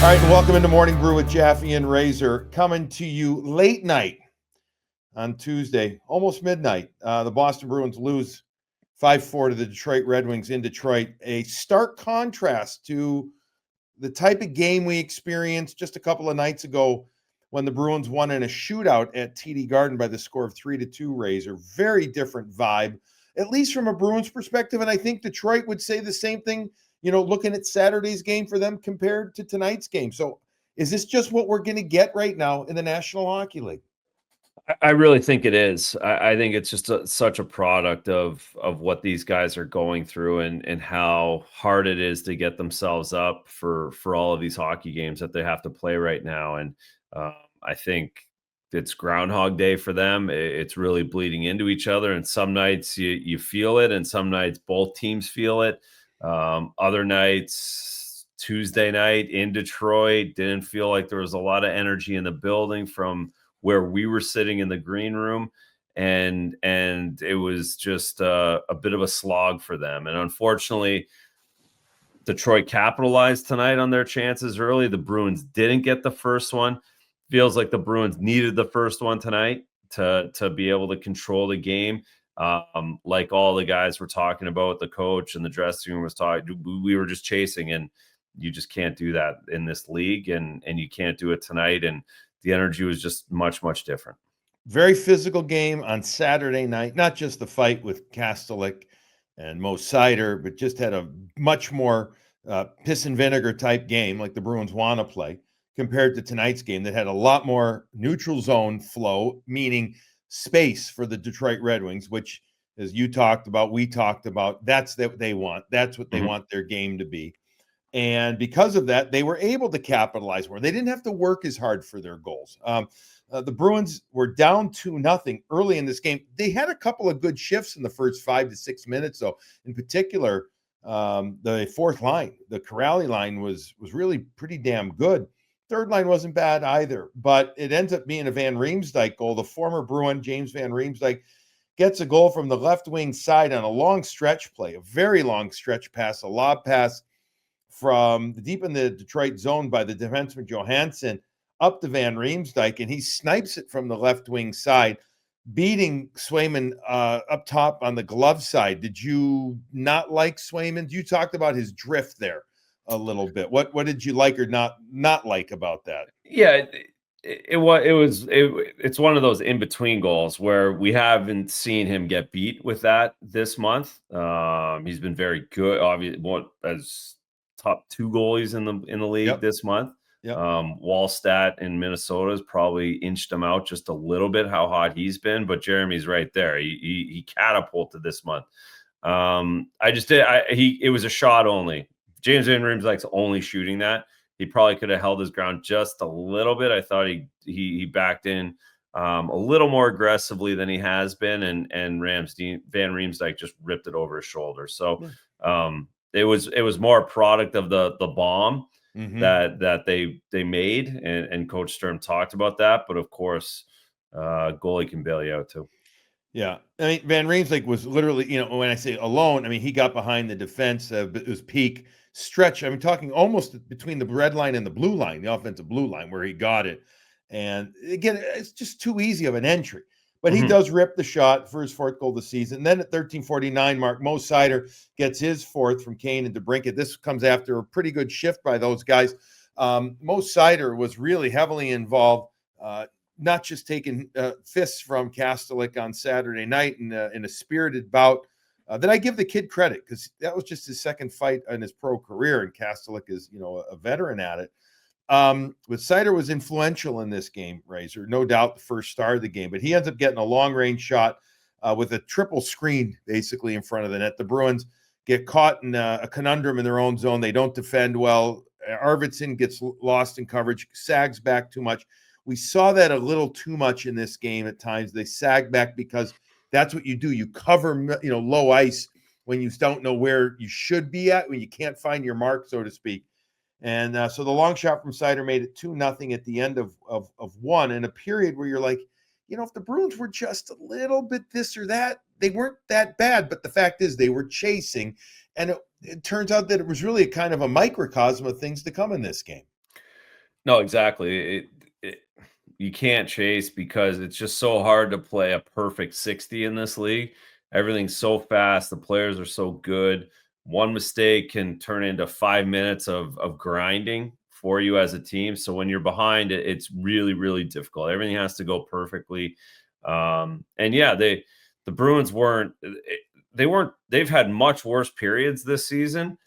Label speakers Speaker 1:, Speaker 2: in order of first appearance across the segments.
Speaker 1: All right, welcome into Morning Brew with Jaffe and Razor, coming to you late night on Tuesday, almost midnight. The Boston Bruins lose 5-4 to the Detroit Red Wings in Detroit. A stark contrast to the type of game we experienced just a couple of nights ago when the Bruins won in a shootout at TD Garden by the score of 3-2. Razor, very different vibe, at least from a Bruins perspective. And I think Detroit would say the same thing, looking at Saturday's game for them compared to tonight's game. So is this just what we're going to get right now in the National Hockey League?
Speaker 2: I really think it is. I think it's just such a product of what these guys are going through and how hard it is to get themselves up for all of these hockey games that they have to play right now. And I think it's Groundhog Day for them. It's really bleeding into each other. And some nights you feel it, and some nights both teams feel it. Other nights, Tuesday night in Detroit, didn't feel like there was a lot of energy in the building from where we were sitting in the green room, and it was just a bit of a slog for them. And unfortunately, Detroit capitalized tonight on their chances early. The Bruins didn't get the first one. Feels like the Bruins needed the first one tonight to be able to control the game. Like all the guys were talking about, the coach and the dressing room was talking, we were just chasing, and you just can't do that in this league, and you can't do it tonight. And the energy was just much, much different.
Speaker 1: Very physical game on Saturday night, not just the fight with Pastrnak and Mo Seider, but just had a much more piss and vinegar type game like the Bruins want to play compared to tonight's game that had a lot more neutral zone flow, meaning space for the Detroit Red Wings, which, as you talked about, we talked about, that's what they want. That's what they want their game to be. And because of that, they were able to capitalize more. They didn't have to work as hard for their goals. The Bruins were down 2-0 early in this game. They had a couple of good shifts in the first 5 to 6 minutes, though. In particular, the fourth line, the Corrali line, was really pretty damn good. Third line wasn't bad either, but it ends up being a Van Riemsdyk goal. The former Bruin, James Van Riemsdyk, gets a goal from the left wing side on a long stretch play, a very long stretch pass, a lob pass from deep in the Detroit zone by the defenseman Johansson up to Van Riemsdyk, and he snipes it from the left wing side, beating Swayman up top on the glove side. Did you not like Swayman? You talked about his drift there a little bit. What did you like or not like about that?
Speaker 2: Yeah, it's one of those in between goals where we haven't seen him get beat with that this month. He's been very good, obviously, as top 2 goalies in the league this month.
Speaker 1: Yep.
Speaker 2: Wallstat in Minnesota has probably inched him out just a little bit, how hot he's been, but Jeremy's right there. He catapulted this month. It was a shot only. James Van Riemsdyk's only shooting that. He probably could have held his ground just a little bit. I thought he backed in a little more aggressively than he has been, and Van Riemsdyk just ripped it over his shoulder. So it was more a product of the bomb that they made, and Coach Sturm talked about that. But of course, goalie can bail you out too.
Speaker 1: Yeah, I mean, Van Riemsdyk was literally, when I say alone, I mean he got behind the defense. It was peak stretch. I'm talking almost between the red line and the blue line, the offensive blue line, where he got it. And again, it's just too easy of an entry. But he does rip the shot for his 4th goal of the season. Then at 13:49 mark, Mo Seider gets his 4th from Kane and DeBrincat. This comes after a pretty good shift by those guys. Mo Seider was really heavily involved, not just taking fists from Pastrnak on Saturday night in a spirited bout. That I give the kid credit, because that was just his second fight in his pro career, and Pastrnak is a veteran at it. But Seider was influential in this game, Razor. No doubt the first star of the game. But he ends up getting a long-range shot with a triple screen, basically, in front of the net. The Bruins get caught in a conundrum in their own zone. They don't defend well. Arvidsson gets lost in coverage, sags back too much. We saw that a little too much in this game at times. They sag back because that's what you do. You cover, low ice when you don't know where you should be at, when you can't find your mark, so to speak. And so the long shot from Seider made it 2-0 at the end of one, in a period where you're like, if the Bruins were just a little bit this or that, they weren't that bad. But the fact is they were chasing, and it turns out that it was really a kind of a microcosm of things to come in this game.
Speaker 2: No, exactly. It you can't chase because it's just so hard to play a perfect 60 in this league. Everything's so fast. The players are so good. One mistake can turn into 5 minutes of grinding for you as a team. So when you're behind, it's really, really difficult. Everything has to go perfectly. And yeah, the Bruins they've had much worse periods this season.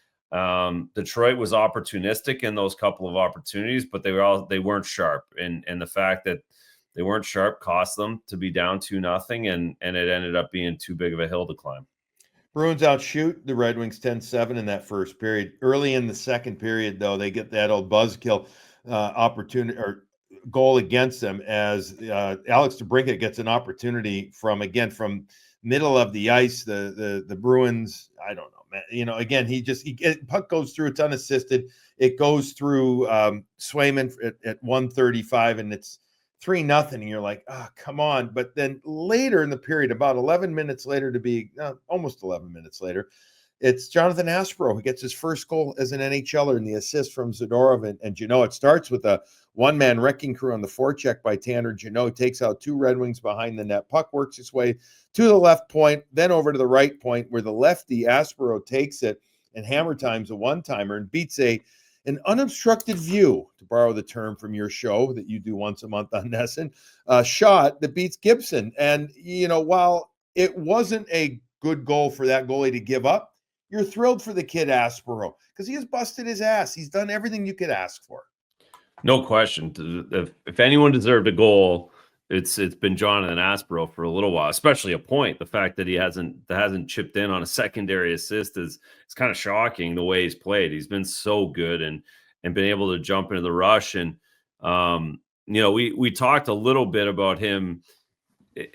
Speaker 2: Detroit was opportunistic in those couple of opportunities, but they weren't sharp, and the fact that they weren't sharp cost them to be down 2-0, and it ended up being too big of a hill to climb.
Speaker 1: Bruins outshoot the Red Wings 10-7 in that first period. Early in the second period, though, they get that old buzzkill opportunity or goal against them as Alex DeBrincat gets an opportunity from middle of the ice. The Bruins, I don't know, man. Again, puck goes through. It's unassisted. It goes through Swayman at 135, and it's 3-0, and you're like, oh, come on. But then later in the period, about 11 minutes later, to be almost 11 minutes later, it's Jonathan Aspirot who gets his first goal as an NHLer in the assist from Zadorov and Jeannot. It starts with a one-man wrecking crew on the forecheck by Tanner Jeannot, takes out two Red Wings behind the net. Puck works its way to the left point, then over to the right point where the lefty Aspirot takes it and hammer times a one-timer and beats an unobstructed view, to borrow the term from your show that you do once a month on Nesson, shot that beats Gibson. And, while it wasn't a good goal for that goalie to give up, you're thrilled for the kid Aspero because he has busted his ass. He's done everything you could ask for.
Speaker 2: No question. If anyone deserved a goal, it's been Jonathan Aspero for a little while, especially a point. The fact that he hasn't chipped in on a secondary assist is kind of shocking the way he's played. He's been so good and been able to jump into the rush. And we talked a little bit about him.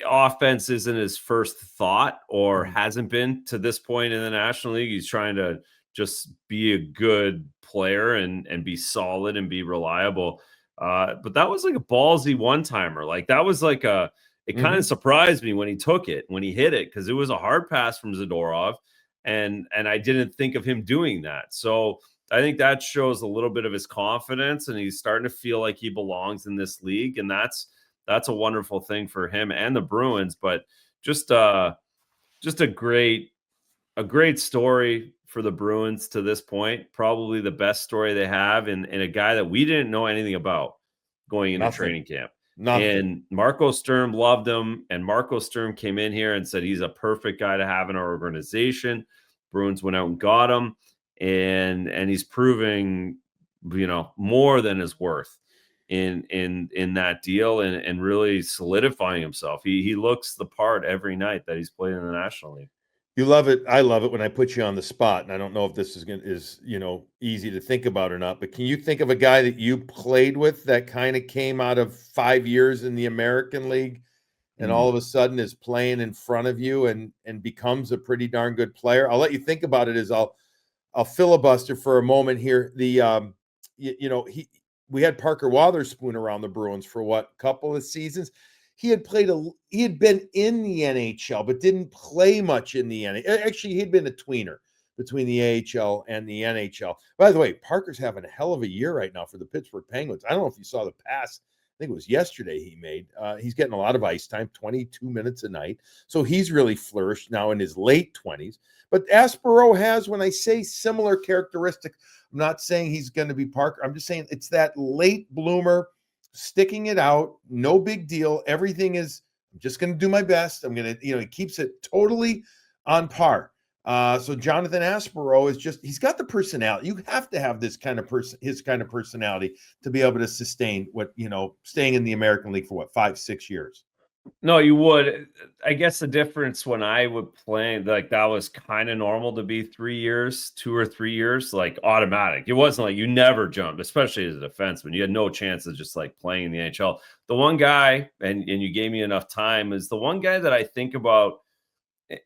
Speaker 2: Offense isn't his first thought or hasn't been to this point in the National League. He's trying to just be a good player and be solid and be reliable. But that was like a ballsy one-timer. Like that was like it kind of surprised me when he took it, when he hit it, because it was a hard pass from Zadorov, and I didn't think of him doing that. So I think that shows a little bit of his confidence, and he's starting to feel like he belongs in this league, and that's a wonderful thing for him and the Bruins. But just a great story for the Bruins to this point. Probably the best story they have, and a guy that we didn't know anything about going into training camp. And Marco Sturm loved him, and Marco Sturm came in here and said he's a perfect guy to have in our organization. Bruins went out and got him, and he's proving more than his worth in that deal and really solidifying himself. He looks the part every night that he's playing in the National League.
Speaker 1: You love it. I love it when I put you on the spot, and I don't know if this is easy to think about or not, but can you think of a guy that you played with that kind of came out of 5 years in the American League and all of a sudden is playing in front of you and becomes a pretty darn good player? I'll let you think about it as I'll filibuster for a moment here. We had Parker Wotherspoon around the Bruins for couple of seasons. He had been in the NHL, but didn't play much in the NHL. Actually, he'd been a tweener between the AHL and the NHL. By the way, Parker's having a hell of a year right now for the Pittsburgh Penguins. I don't know if you saw the pass. I think it was yesterday he made. He's getting a lot of ice time, 22 minutes a night. So he's really flourished now in his late 20s. But Aspero has, when I say similar characteristics, I'm not saying he's going to be Parker. I'm just saying it's that late bloomer, sticking it out, no big deal. Everything is, I'm just going to do my best. I'm going to, he keeps it totally on par. So Jonathan Aspero he's got the personality. You have to have this kind of his kind of personality to be able to sustain staying in the American League for 5-6 years.
Speaker 2: No, you would. I guess the difference when I would play, like that was kind of normal to be 3 years, 2 or 3 years, like automatic. It wasn't like you never jumped, especially as a defenseman. You had no chance of just like playing in the NHL. The one guy, and you gave me enough time, is the one guy that I think about,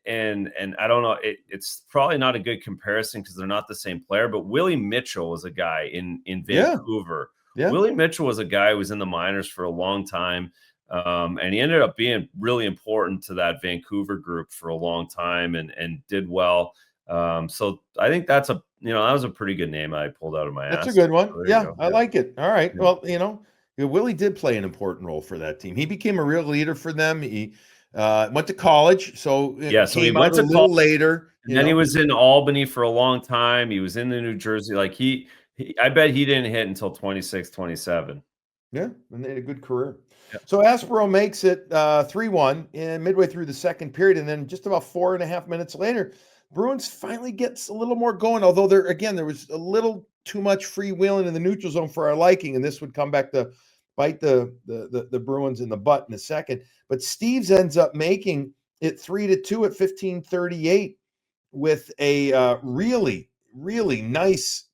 Speaker 2: and I don't know, it's probably not a good comparison because they're not the same player, but Willie Mitchell was a guy in Vancouver.
Speaker 1: Yeah.
Speaker 2: Willie Mitchell was a guy who was in the minors for a long time. And he ended up being really important to that Vancouver group for a long time and did well. So I think that's that was a pretty good name I pulled out of my
Speaker 1: That's a
Speaker 2: ass
Speaker 1: good
Speaker 2: there.
Speaker 1: one.
Speaker 2: So there you
Speaker 1: Yeah,
Speaker 2: go.
Speaker 1: I
Speaker 2: Yeah.
Speaker 1: like it. All right.
Speaker 2: Yeah.
Speaker 1: Well, Willie did play an important role for that team. He became a real leader for them. He went to college, so
Speaker 2: Yeah.
Speaker 1: it
Speaker 2: So he
Speaker 1: came out
Speaker 2: went
Speaker 1: a
Speaker 2: to college,
Speaker 1: little later,
Speaker 2: and then he was in Albany for a long time. He was in the New Jersey. Like I bet he didn't hit until 26, 27.
Speaker 1: Yeah, and they had a good career.
Speaker 2: Yeah.
Speaker 1: So Aspirot makes it 3-1 in midway through the second period, and then just about 4.5 minutes later, Bruins finally gets a little more going. Although there was a little too much freewheeling in the neutral zone for our liking, and this would come back to bite the Bruins in the butt in a second. But Steves ends up making it 3-2 at 15:38 with a really really nice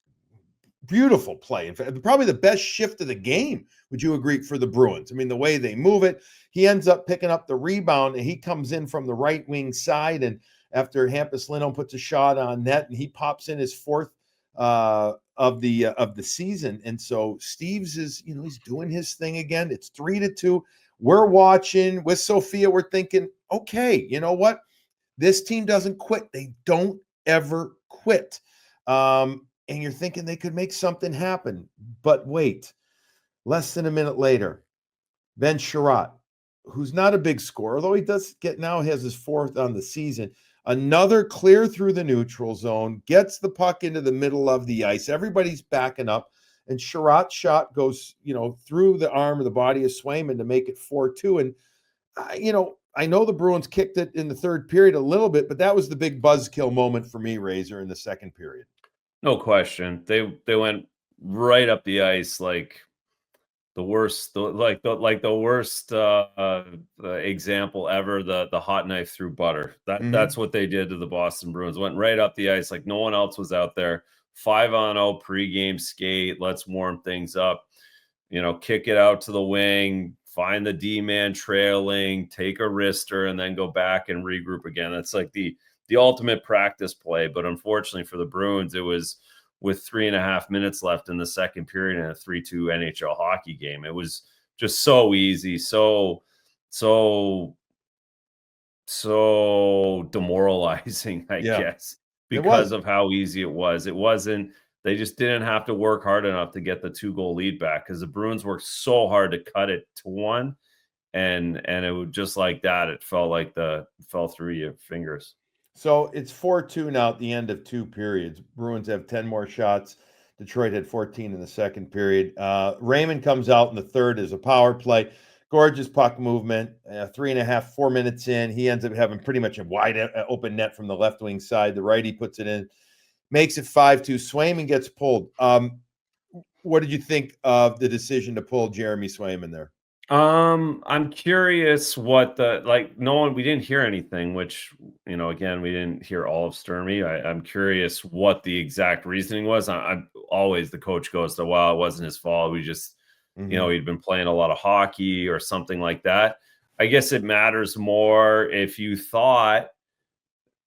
Speaker 1: beautiful play. In fact, probably the best shift of the game. Would you agree for the Bruins? I mean, the way they move it, he ends up picking up the rebound and he comes in from the right wing side. And after Hampus Lindholm puts a shot on net, and he pops in his fourth of the season. And so Steves is, he's doing his thing again. It's 3-2. We're watching with Sophia. We're thinking, okay, you know what? This team doesn't quit. They don't ever quit. And you're thinking they could make something happen. But wait, less than a minute later, Ben Sherratt, who's not a big scorer, although he does has his fourth on the season, another clear through the neutral zone, gets the puck into the middle of the ice. Everybody's backing up, and Sherratt's shot goes, through the arm or the body of Swayman to make it 4-2. And, I know the Bruins kicked it in the third period a little bit, but that was the big buzzkill moment for me, Razor, in the second period.
Speaker 2: No question. They went right up the ice like the worst, the worst example ever. The hot knife through butter. That's what they did to the Boston Bruins. Went right up the ice like no one else was out there. 5-on-0 pregame skate. Let's warm things up. Kick it out to the wing. Find the D-man trailing. Take a wrister, and then go back and regroup again. That's like the ultimate practice play. But unfortunately for the Bruins, it was with 3.5 minutes left in the second period in a 3-2 NHL hockey game. It was just so easy, so demoralizing, I guess, because of how easy it was. It wasn't, they just didn't have to work hard enough to get the 2-goal lead back because the Bruins worked so hard to cut it to 1. And it was just like that. It felt like fell through your fingers.
Speaker 1: So it's 4-2 now at the end of 2 periods. Bruins have 10 more shots. Detroit had 14 in the second period. Raymond comes out in the third as a power play. Gorgeous puck movement. 3.5, 4 minutes in, he ends up having pretty much a wide open net from the left wing side. The righty puts it in, makes it 5-2. Swayman gets pulled. What did you think of the decision to pull Jeremy Swayman there?
Speaker 2: I'm curious what we didn't hear anything, which, again, we didn't hear all of Sturmy. I'm curious what the exact reasoning was. I'm always, the coach goes to, well, it wasn't his fault. We just, he'd been playing a lot of hockey or something like that. I guess it matters more if you thought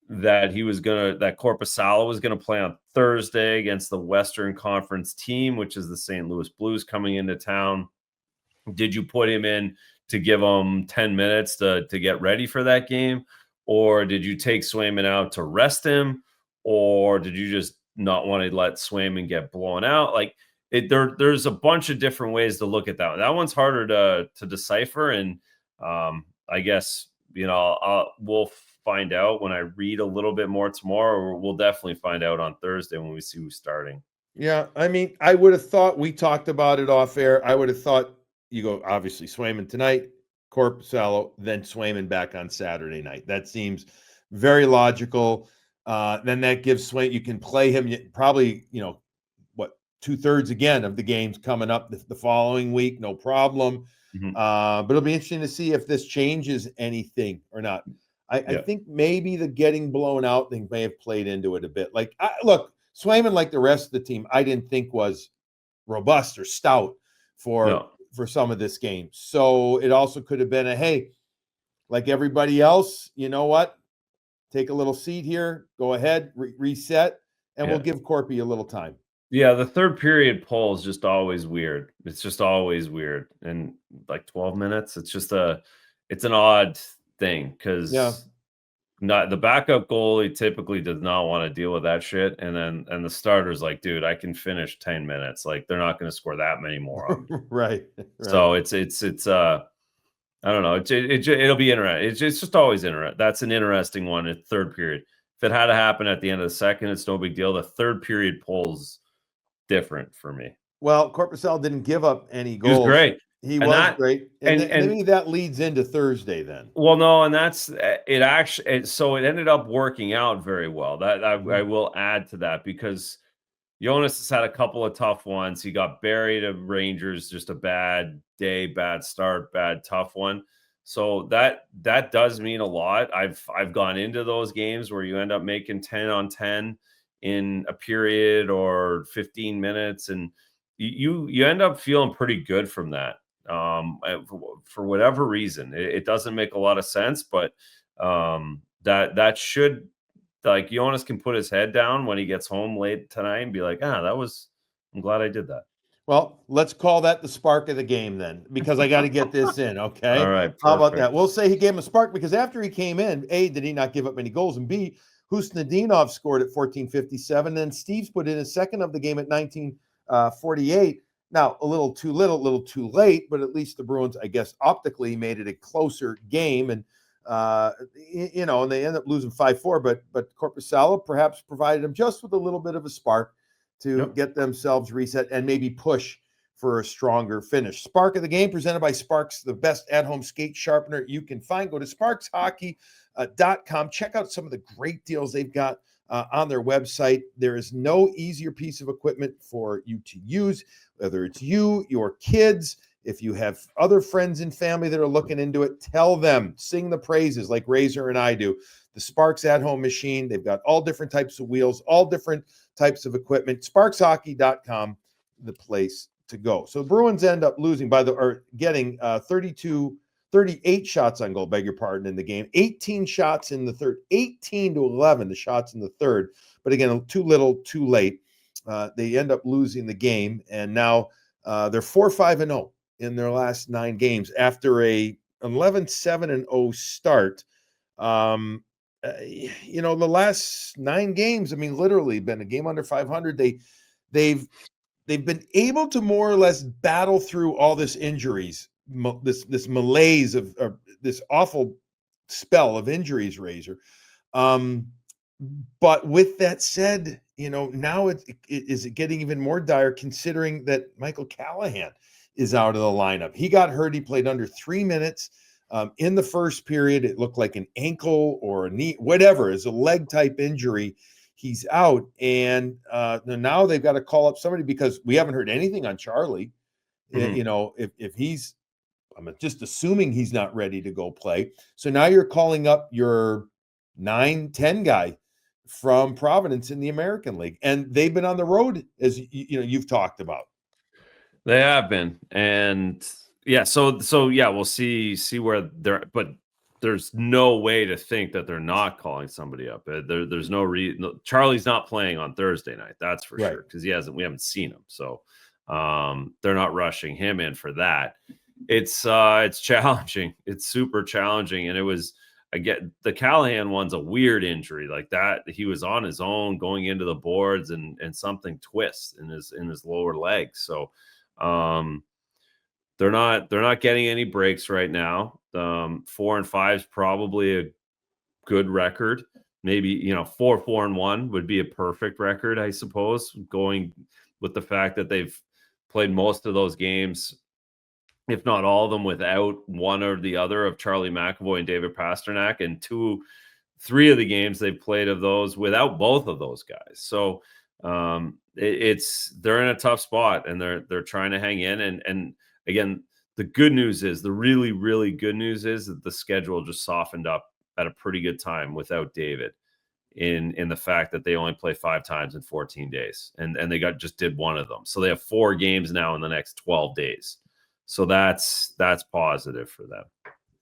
Speaker 2: that that Korpisalo was going to play on Thursday against the Western Conference team, which is the St. Louis Blues coming into town. Did you put him in to give him 10 minutes to get ready for that game? Or did you take Swayman out to rest him? Or did you just not want to let Swayman get blown out? Like there's a bunch of different ways to look at that. That one's harder to decipher. And I guess, we'll find out when I read a little bit more tomorrow, or we'll definitely find out on Thursday when we see who's starting.
Speaker 1: Yeah. I mean, I would have thought, we talked about it off air, I would have thought you go, obviously, Swayman tonight, Korpisalo, then Swayman back on Saturday night. That seems very logical. Then that gives Swayman, you can play him probably, 2/3 again of the games coming up the following week, no problem. But it'll be interesting to see if this changes anything or not. I think maybe the getting blown out thing may have played into it a bit. Like, look, Swayman, like the rest of the team, I didn't think was robust or stout for some of this game. So it also could have been hey, like everybody else, you know what? Take a little seat here, go ahead, reset, and we'll give Corpy a little time.
Speaker 2: Yeah, the third period poll is just always weird. It's just always weird. And like 12 minutes, it's an odd thing because not the backup goalie typically does not want to deal with that shit. And the starter's like, dude, I can finish 10 minutes. Like, they're not going to score that many more on me.
Speaker 1: Right.
Speaker 2: So it's I don't know. It'll be interesting. It's just always interesting. That's an interesting one at third period. If it had to happen at the end of the second, it's no big deal. The third period pulls different for me.
Speaker 1: Well, Corpusal didn't give up any
Speaker 2: He was
Speaker 1: goals.
Speaker 2: great.
Speaker 1: He
Speaker 2: And
Speaker 1: was
Speaker 2: that
Speaker 1: great. And maybe that leads into Thursday then.
Speaker 2: well, no, and that's it actually so it ended up working out very well. That I will add to that because Jonas has had a couple of tough ones. He got buried at Rangers, just a bad day, bad start, bad tough one. So that does mean a lot. I've gone into those games where you end up making 10 on 10 in a period or 15 minutes, and you end up feeling pretty good from that. For whatever reason, it doesn't make a lot of sense, but that should, like, Jonas can put his head down when he gets home late tonight and be like, I'm glad I did that.
Speaker 1: Well, let's call that the spark of the game then, because I got to get this in. Okay.
Speaker 2: All right.
Speaker 1: How about
Speaker 2: Perfect.
Speaker 1: that? We'll say he gave him a spark because after he came in, A, did he not give up any goals? And B, Husnudinov scored at 14:57. Then Steve's put in his second of the game at 19:48. Now, a little too little, a little too late, but at least the Bruins, I guess, optically made it a closer game. And, and they end up losing 5-4. But Korpisalo perhaps provided them just with a little bit of a spark to get themselves reset and maybe push for a stronger finish. Spark of the game presented by Sparks, the best at-home skate sharpener you can find. Go to sparkshockey.com. Check out some of the great deals they've got on their website. There is no easier piece of equipment for you to use, whether it's you, your kids. If you have other friends and family that are looking into it, tell them, sing the praises like Razor and I do. The Sparks at-home machine, they've got all different types of wheels, all different types of equipment. Sparkshockey.com, the place to go. So the Bruins end up losing getting 38 shots on goal, beg your pardon, in the game. 18 shots in the third, 18-11, the shots in the third. But again, too little, too late. They end up losing the game, and now they're 4-5-0 in their last 9 games after a 11-7-0 start. The last 9 games, I mean, literally been a game under 500. They've been able to more or less battle through all this injuries, this malaise of this awful spell of injuries, Razor. But with that said, now is it getting even more dire considering that Michael Callahan is out of the lineup. He got hurt. He played under 3 minutes. In the first period, it looked like an ankle or a knee, whatever, is a leg type injury. He's out. And now they've got to call up somebody because we haven't heard anything on Charlie. Mm-hmm. If he's, I'm just assuming he's not ready to go play. So now you're calling up your 9-10 guy from Providence in the American League. And they've been on the road, as you've talked about.
Speaker 2: They have been. And yeah, so yeah, we'll see where they're, but there's no way to think that they're not calling somebody up. There's no reason. Charlie's not playing on Thursday night, that's for sure, because we haven't seen him. So they're not rushing him in for that. It's challenging. It's super challenging. And it was, again, the Callahan one's a weird injury like that. He was on his own going into the boards and something twists in his lower leg. So they're not getting any breaks right now. 4-5 is probably a good record. Maybe 4-4-1 would be a perfect record, I suppose, going with the fact that they've played most of those games, if not all of them, without one or the other of Charlie McAvoy and David Pastrnak, and 2-3 of the games they've played of those without both of those guys. So they're in a tough spot, and they're trying to hang in. And again, the good news is, the really, really good news is that the schedule just softened up at a pretty good time without David, in the fact that they only play 5 times in 14 days, and they just did one of them. So they have 4 games now in the next 12 days. So that's positive for them.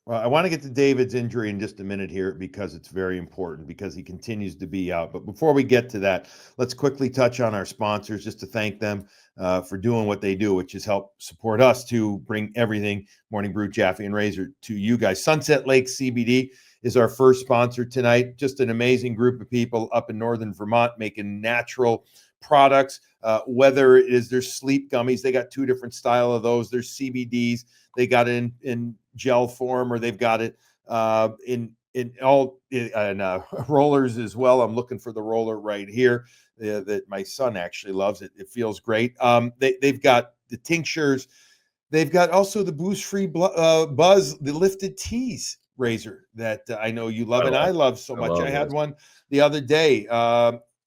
Speaker 1: Well, I want to get to David's injury in just a minute here because it's very important because he continues to be out. But before we get to that, let's quickly touch on our sponsors just to thank them for doing what they do, which is help support us to bring everything Morning Brew, Jaffe, and Razor to you guys. Sunset Lake CBD is our first sponsor tonight. Just an amazing group of people up in northern Vermont making natural products. Whether it is their sleep gummies, they got two different style of those. There's CBDs. They got it in gel form, or they've got it in rollers as well. I'm looking for the roller right here that my son actually loves. It feels great. They've got the tinctures. They've got also the boost free buzz, the lifted teas razor that I know you love, and I love so much. I had one the other day.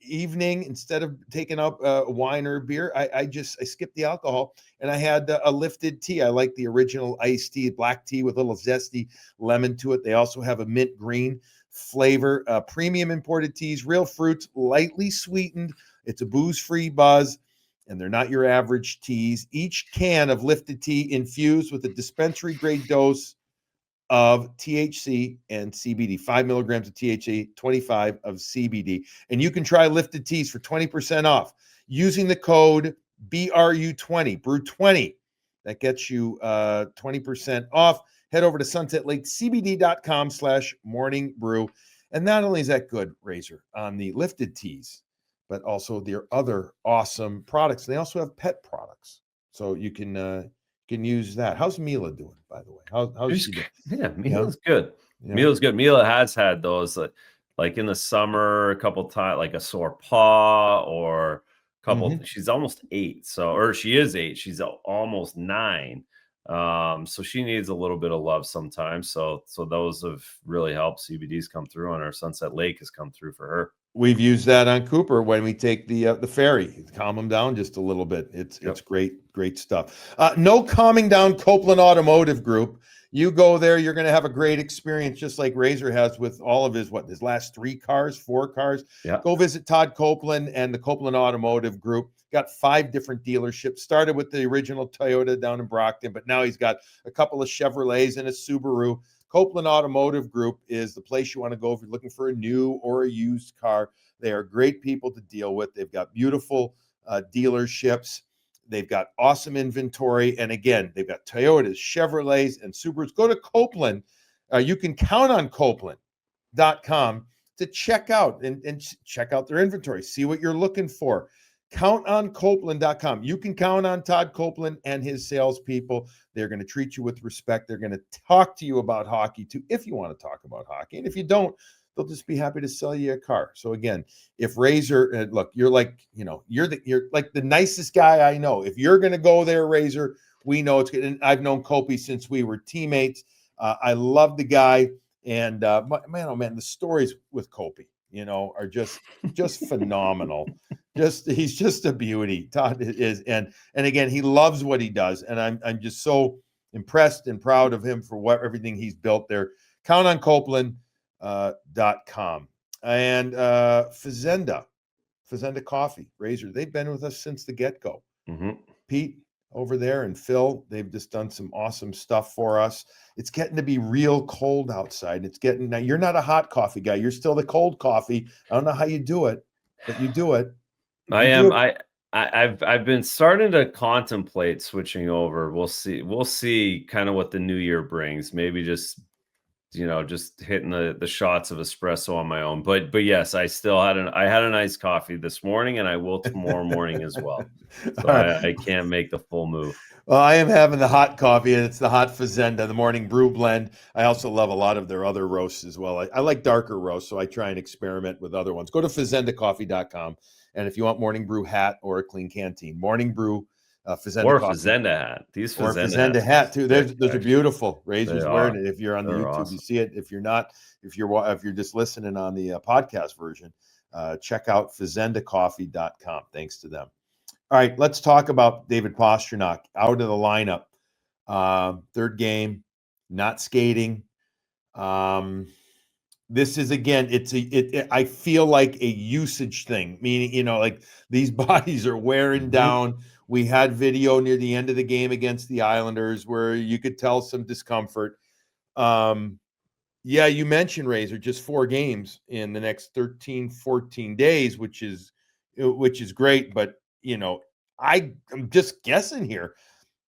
Speaker 1: Evening, instead of taking up wine or beer, I skipped the alcohol and I had a lifted tea. I like the original iced tea, black tea with a little zesty lemon to it. They also have a mint green flavor, premium imported teas, real fruits, lightly sweetened. It's a booze-free buzz, and they're not your average teas. Each can of lifted tea infused with a dispensary grade dose of THC and CBD, 5 milligrams of THC, 25 of CBD. And you can try lifted teas for 20% off using the code BRU20, Brew20. That gets you 20% off. Head over to sunsetlakecbd.com/morning brew. And not only is that good, Razor, on the lifted teas, but also their other awesome products. They also have pet products. So you can use that. How's Mila doing, by the way? How's she doing?
Speaker 2: Yeah, Mila's good. Yeah. Mila's good. Mila has had those like in the summer a couple times, like a sore paw or a couple. She's almost 8, or she is 8. She's almost 9. So she needs a little bit of love sometimes. So those have really helped. CBD's come through, and our Sunset Lake has come through for her.
Speaker 1: We've used that on Cooper when we take the ferry, calm him down just a little bit. It's great stuff. No calming down Copeland Automotive Group. You go there, you're going to have a great experience, just like Razor has with all of his last 4 cars.
Speaker 2: Yeah.
Speaker 1: Go visit Todd Copeland and the Copeland Automotive Group. Got 5 different dealerships. Started with the original Toyota down in Brockton, but now he's got a couple of Chevrolets and a Subaru. Copeland Automotive Group is the place you want to go if you're looking for a new or a used car. They are great people to deal with. They've got beautiful dealerships. They've got awesome inventory. And again, they've got Toyotas, Chevrolets, and Subarus. Go to Copeland. You can count on Copeland.com to check out and check out their inventory. See what you're looking for. Count on Copeland.com. You can count on Todd Copeland and his salespeople. They're going to treat you with respect. They're going to talk to you about hockey too, if you want to talk about hockey. And if you don't, they'll just be happy to sell you a car. So again, if Razor, look, you're like the nicest guy I know. If you're going to go there, Razor, we know it's good. And I've known Kopi since we were teammates. I love the guy. And man, oh man, the stories with Kopi, are just phenomenal. He's just a beauty. Todd is, and again, he loves what he does, and I'm just so impressed and proud of him for everything he's built there. Count on Copeland.com and Fazenda Coffee, Razor. They've been with us since the get-go. Pete over there and Phil, they've just done some awesome stuff for us. It's getting to be real cold outside. Now you're not a hot coffee guy. You're still the cold coffee. I don't know how you do it, but you do it.
Speaker 2: I've been starting to contemplate switching over. We'll see kind of what the new year brings. Maybe just hitting the shots of espresso on my own. But yes, I had a nice coffee this morning, and I will tomorrow morning as well. So I can't make the full move.
Speaker 1: Well, I am having the hot coffee, and it's the hot Fazenda, the morning brew blend. I also love a lot of their other roasts as well. I like darker roasts, so I try and experiment with other ones. Go to fazendacoffee.com, and if you want morning brew hat or a clean canteen, morning brew Fazenda
Speaker 2: or
Speaker 1: coffee.
Speaker 2: Fazenda hat. These
Speaker 1: Fazenda hat too. Those are beautiful. Razor's wearing it. If you're on the YouTube,
Speaker 2: awesome.
Speaker 1: You see it. If you're not, if you're just listening on the podcast version, check out fazendacoffee.com. Thanks to them. All right, let's talk about David Pastrnak out of the lineup. Third game, not skating. This is again, I feel like a usage thing, meaning, like these bodies are wearing down. We had video near the end of the game against the Islanders where you could tell some discomfort. Yeah, you mentioned Razor, just 4 games in the next 13, 14 days, which is great. But, I'm just guessing here.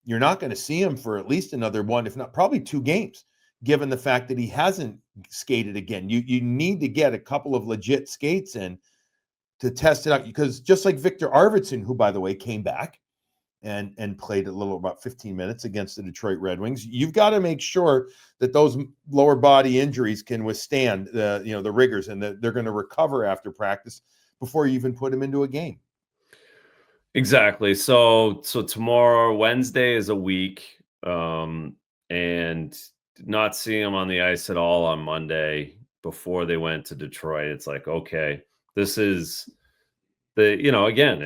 Speaker 1: You're not going to see him for at least another one, if not probably 2 games, given the fact that he hasn't skated again. You need to get a couple of legit skates in to test it out, because just like Victor Arvidsson, who by the way came back and played a little about 15 minutes against the Detroit Red Wings, you've got to make sure that those lower body injuries can withstand the rigors, and that they're going to recover after practice before you even put them into a game.
Speaker 2: Exactly. So tomorrow, Wednesday, is a week, and not seeing him on the ice at all on Monday before they went to Detroit. It's like, okay, this is again,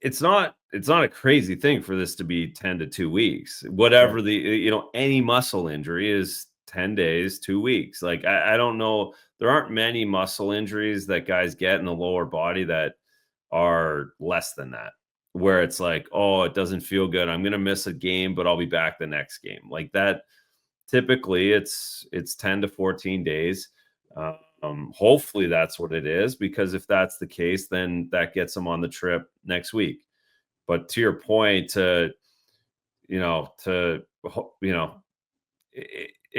Speaker 2: it's not a crazy thing for this to be 10 to 2 weeks. Whatever
Speaker 1: Right.
Speaker 2: any muscle injury is 10 days, 2 weeks. Like I don't know, there aren't many muscle injuries that guys get in the lower body that are less than that, where it's like, oh, it doesn't feel good, I'm gonna miss a game, but I'll be back the next game. Like that, typically it's 10 to 14 days. Hopefully that's what it is, because if that's the case, then that gets them on the trip next week. But to your point, it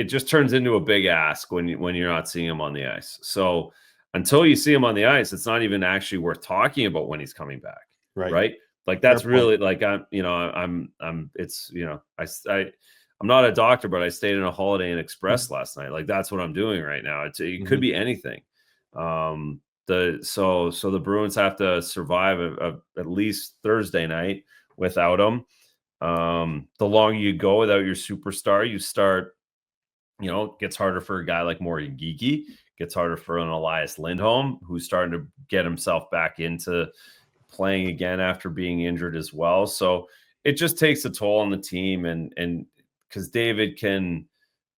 Speaker 2: just turns into a big ask when you're not seeing him on the ice. So until you see him on the ice, it's not even actually worth talking about when he's coming back,
Speaker 1: Right.
Speaker 2: right? Like
Speaker 1: Fair
Speaker 2: that's
Speaker 1: point.
Speaker 2: really like I'm not a doctor, but I stayed in a Holiday Inn Express last night. Like that's what I'm doing right now. It could
Speaker 1: Mhm.
Speaker 2: be anything. The Bruins have to survive at least Thursday night without him. The longer you go without your superstar, you start, it gets harder for a guy like Morgan Geekie, gets harder for an Elias Lindholm, who's starting to get himself back into playing again after being injured as well. So it just takes a toll on the team, and because David can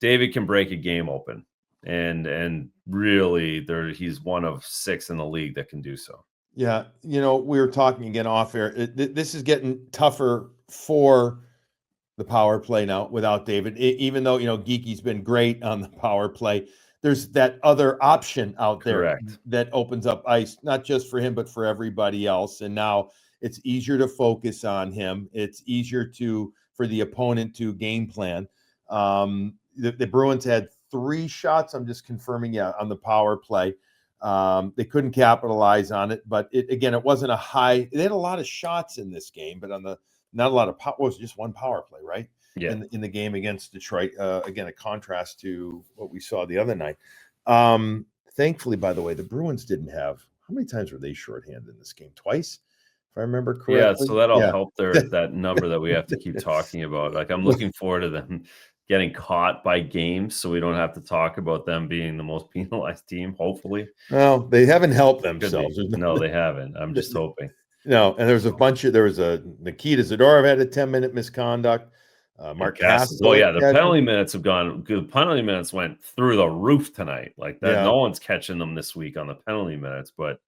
Speaker 2: break a game open, and really he's one of 6 in the league that can do so.
Speaker 1: Yeah, we were talking again off air. This is getting tougher for the power play now without David. Even though Geeky's been great on the power play, there's that other option out there
Speaker 2: Correct.
Speaker 1: that opens up ice, not just for him but for everybody else. And now it's easier to focus on him. It's easier for the opponent to game plan. The Bruins had 3 shots. I'm just confirming, yeah, on the power play. They couldn't capitalize on it, but it wasn't a high. They had a lot of shots in this game, but not a lot of power. It was just 1 power play, right?
Speaker 2: Yeah.
Speaker 1: In the game against Detroit. Again, a contrast to what we saw the other night. Thankfully, by the way, the Bruins didn't have. How many times were they shorthanded in this game? Twice, if I remember
Speaker 2: Yeah,
Speaker 1: correctly.
Speaker 2: so that'll
Speaker 1: Yeah.
Speaker 2: help that number that we have to keep talking about. Like, I'm looking forward to them getting caught by games, so we don't have to talk about them being the most penalized team, hopefully.
Speaker 1: Well, they haven't helped
Speaker 2: Could be.
Speaker 1: themselves.
Speaker 2: No, they haven't. I'm just hoping.
Speaker 1: No, and there was a Nikita Zadorov had a 10-minute misconduct.
Speaker 2: And
Speaker 1: Mark
Speaker 2: Castles. Oh,
Speaker 1: Kastelik
Speaker 2: yeah, the
Speaker 1: had
Speaker 2: penalty minutes have gone good. Penalty minutes went through the roof tonight. Like that,
Speaker 1: yeah.
Speaker 2: no one's catching them this week on the penalty minutes, but at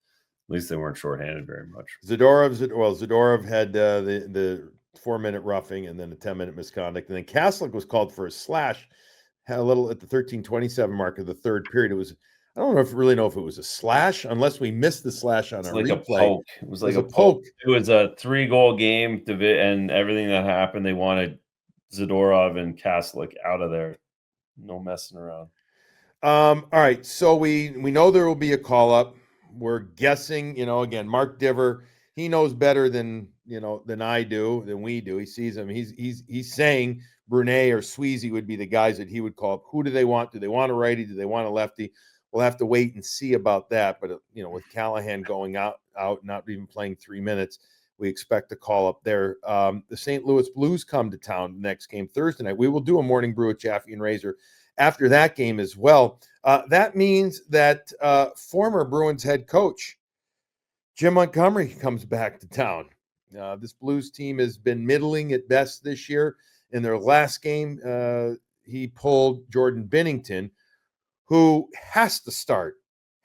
Speaker 2: least they weren't shorthanded very much.
Speaker 1: Zadorov had the 4-minute roughing and then a 10-minute misconduct, and then Kastelik was called for a slash. Had a little at the 13:27 mark of the third period. I don't really know if it was a slash, unless we missed the slash on
Speaker 2: It's
Speaker 1: a
Speaker 2: like a
Speaker 1: replay.
Speaker 2: poke. It was
Speaker 1: It
Speaker 2: like
Speaker 1: was
Speaker 2: a
Speaker 1: a
Speaker 2: poke.
Speaker 1: poke.
Speaker 2: It was a 3-goal game, and everything that happened, they wanted Zadorov and Kaslik out of there. No messing around.
Speaker 1: All right, so we know there will be a call up. We're guessing, again, Mark Diver, he knows better than I do, than we do. He sees him. He's saying Brunet or Sweezy would be the guys that he would call up. Who do they want? Do they want a righty? Do they want a lefty? We'll have to wait and see about that. But with Callahan going out, not even playing 3 minutes, we expect a call up there. The St. Louis Blues come to town next game Thursday night. We will do a morning brew with Jaffe and Razor after that game as well. That means that former Bruins head coach Jim Montgomery comes back to town. This Blues team has been middling at best this year. In their last game, he pulled Jordan Binnington, who has to start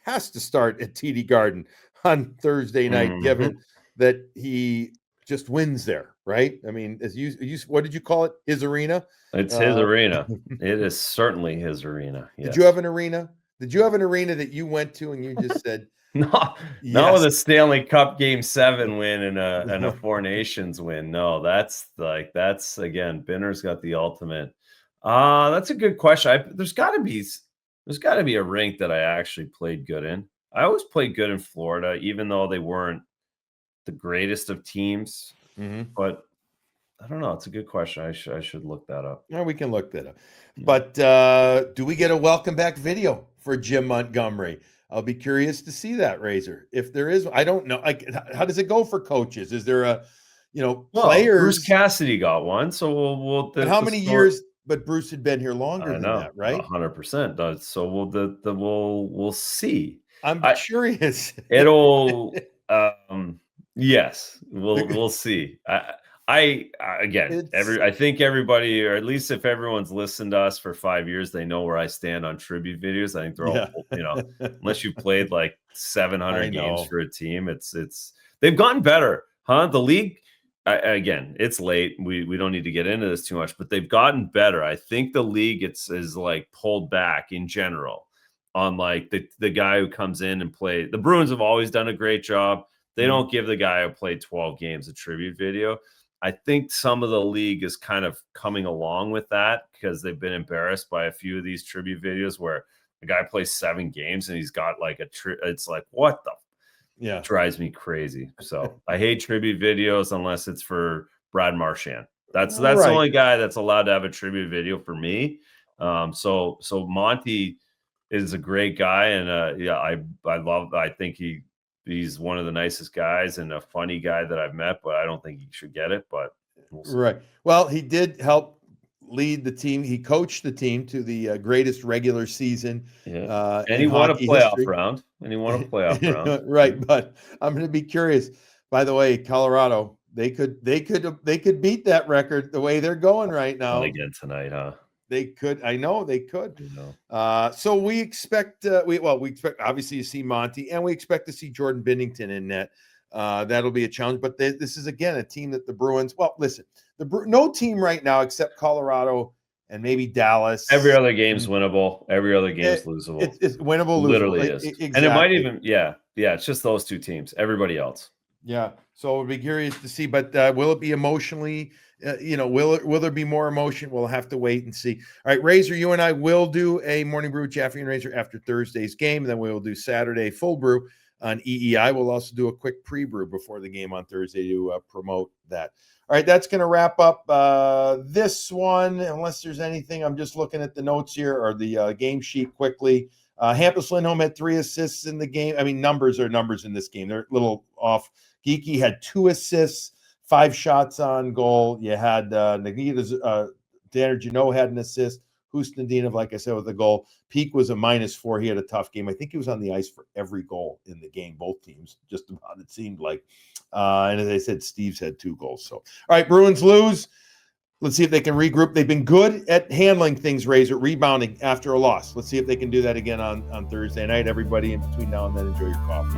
Speaker 1: at TD Garden on Thursday night,
Speaker 2: Mhm.
Speaker 1: given that he just wins there, right? I mean, as you what did you call it? His arena?
Speaker 2: It's his arena. It is certainly his arena. Yes.
Speaker 1: Did you have an arena? Did you have an arena that you went to and you just said,
Speaker 2: No,
Speaker 1: yes.
Speaker 2: not with a Stanley Cup Game 7 win and a Four Nations win. No, that's again, Binner's got the ultimate. That's a good question. There's got to be a rink that I actually played good in. I always played good in Florida, even though they weren't the greatest of teams. But I don't know. It's a good question. I should look that up.
Speaker 1: Yeah, we can look that up. But do we get a welcome back video for Jim Montgomery? I'll be curious to see that, Razor. If there is, I don't know. Like, how does it go for coaches? Is there a, players?
Speaker 2: Bruce Cassidy got one. So we'll.
Speaker 1: But how many years? But Bruce had been here longer than that, right?
Speaker 2: 100%. So we'll see.
Speaker 1: I'm curious.
Speaker 2: It'll. Yes, we'll see. I think everybody, or at least if everyone's listened to us for 5 years, they know where I stand on tribute videos. I think they're all, unless you played like 700 games for a team, it's they've gotten better, huh? The league, again, it's late. We don't need to get into this too much, but they've gotten better. I think the league is like pulled back in general on like the guy who comes in and play. The Bruins have always done a great job. They don't give the guy who played 12 games a tribute video. I think some of the league is kind of coming along with that because they've been embarrassed by a few of these tribute videos where the guy plays 7 games and he's got like it's like, what the? Yeah. It drives me crazy. So I hate tribute videos unless it's for Brad Marchand. That's right. The only guy that's allowed to have a tribute video for me. So Monty is a great guy. And I think he's one of the nicest guys and a funny guy that I've met, but I don't think he should get it. But
Speaker 1: right. Well, he did help lead the team. He coached the team to the greatest regular season.
Speaker 2: Yeah. And he won a playoff round.
Speaker 1: Right. But I'm going to be curious. By the way, Colorado, they could beat that record the way they're going right now.
Speaker 2: Again tonight, huh?
Speaker 1: They could. I know they could. So we expect we expect obviously to see Monty, and we expect to see Jordan Binnington in net. That'll be a challenge. But this is again a team that the Bruins. Well, listen, no team right now except Colorado and maybe Dallas.
Speaker 2: Every other game's winnable. Every other game's losable.
Speaker 1: It's winnable.
Speaker 2: Literally
Speaker 1: losable.
Speaker 2: Is. Exactly. And it might even It's just those two teams. Everybody else.
Speaker 1: Yeah. So we'll be curious to see. But will it be emotionally? Will there be more emotion? We'll have to wait and see. All right, Razor, you and I will do a Morning Brew, Jaffe and Razor after Thursday's game. And then we will do Saturday full brew on EEI. We'll also do a quick pre-brew before the game on Thursday to promote that. All right, that's going to wrap up this one. Unless there's anything, I'm just looking at the notes here or the game sheet quickly. Hampus Lindholm had 3 assists in the game. I mean, numbers are numbers in this game. They're a little off. Geeky had 2 assists. 5 shots on goal. You had Nikita's Danner Janot had an assist. Hustendinov, like I said, with a goal. Peak was a -4. He had a tough game. I think he was on the ice for every goal in the game, both teams, just about it seemed like. And as I said, Steve's had 2 goals. So, all right, Bruins lose. Let's see if they can regroup. They've been good at handling things, Razor, rebounding after a loss. Let's see if they can do that again on Thursday night. Everybody in between now and then, enjoy your coffee.